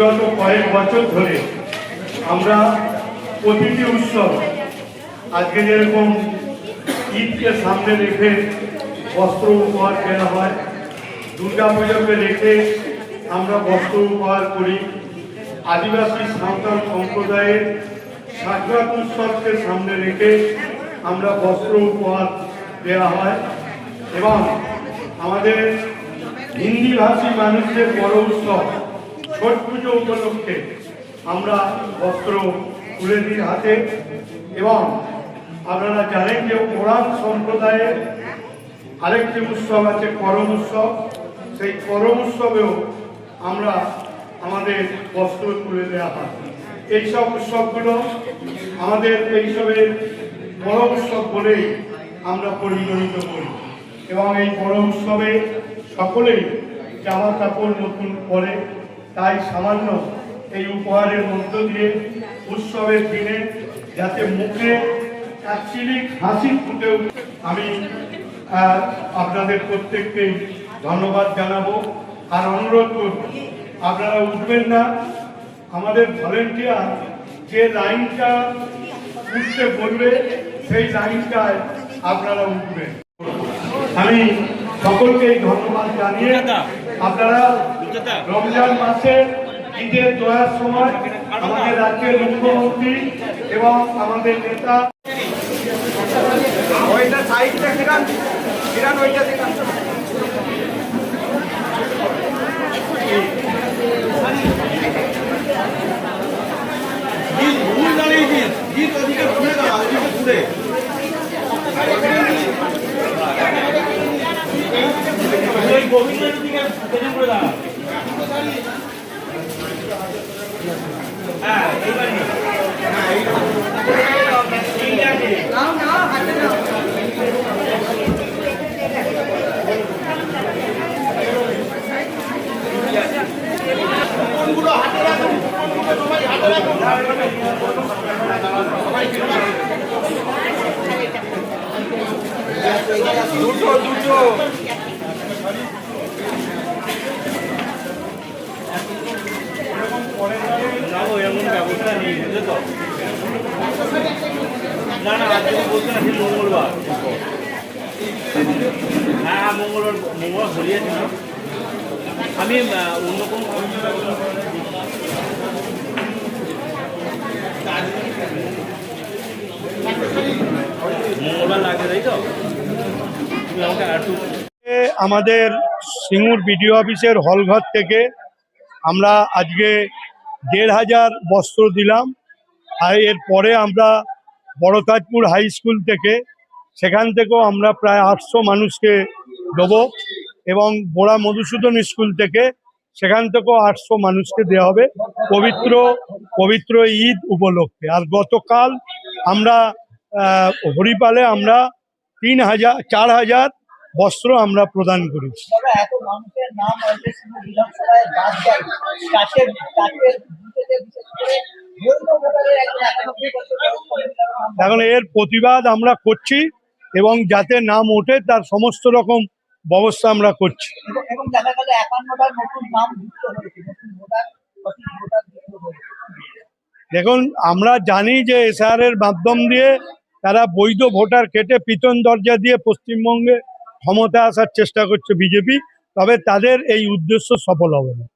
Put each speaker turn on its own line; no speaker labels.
বিগত কয়েক বছর ধরে আমরা প্রতিটি উৎসব আজকে যেরকম ঈদকে সামনে রেখে বস্ত্র উপহার দেওয়া হয়, দুর্গা পুজোকে রেখে আমরা বস্ত্র উপহার করি, আদিবাসী সাঁওতাল সম্প্রদায়ের সাকরাত উৎসবকে সামনে রেখে আমরা বস্ত্র উপহার দেওয়া হয় এবং আমাদের হিন্দিভাষী মানুষদের বড় উৎসব ছট পুজো উপলক্ষে আমরা বস্ত্র তুলে দিই হাতে। এবং আপনারা জানেন যে ওরান সম্প্রদায়ের আরেকটি উৎসব আছে করম উৎসব, সেই করম উৎসবেও আমরা আমাদের বস্ত্র তুলে দেওয়া হয়। এইসব উৎসবগুলো আমাদের এইসবের বড় উৎসব বলেই আমরা পরিগণিত করি এবং এই বড় উৎসবে সকলেই জামা কাপড় নতুন পরে, তাই সামান্য এই উপহারের মধ্য দিয়ে উৎসবের দিনে যাতে মুখে অ্যাকচুয়ালি হাসি ফুটে আমি আপনাদের প্রত্যেককেই ধন্যবাদ জানাবো আর অনুরোধ করব আপনারা উঠবেন না। আমাদের ভলেন্টিয়ার যে লাইনটা উঠতে বলবে সেই লাইনটায় আপনারা উঠবেন। আমি সকলকেই ধন্যবাদ জানিয়ে আপনারা রমজান মাসে ঈদের দোয়ার সময় আমাদের রাজ্যের মুখ্যমন্ত্রী এবং আমাদের নেতা এমন ব্যবস্থা নেই, বুঝলে তো? না না, আজকে বলতে না, মঙ্গলবার। হ্যাঁ, মঙ্গলবার বলিয়েছি না আমি অন্য কোনো মঙ্গলবার লাগে, তাই তো? তুমি আমাকে একটু আমাদের সিঙ্গুর বিডিও অফিসের হলঘর থেকে আমরা আজকে ১,৫০০ বস্ত্র দিলাম। আর এরপরে আমরা বড়তাজপুর হাই স্কুল থেকে, সেখান থেকেও আমরা প্রায় ৮০০ মানুষকে দেবো এবং বোড়া মধুসূদন স্কুল থেকে সেখান থেকেও ৮০০ মানুষকে দেওয়া হবে পবিত্র ঈদ উপলক্ষে। আর গতকাল আমরা হরিপালে আমরা ৪,০০০ বস্ত্র আমরা প্রদান করেছি। এখন এর প্রতিবাদ আমরা করছি এবং যাতে নাম ওঠে তার সমস্ত রকম ব্যবস্থা আমরা করছি। দেখুন, আমরা জানি যে এসআর এর মাধ্যম দিয়ে তারা বৈধ ভোটার কেটে পিতন দরজা দিয়ে পশ্চিমবঙ্গে ক্ষমতা আসার চেষ্টা করছে বিজেপি, তবে তাদের এই উদ্দেশ্য সফল হবে না।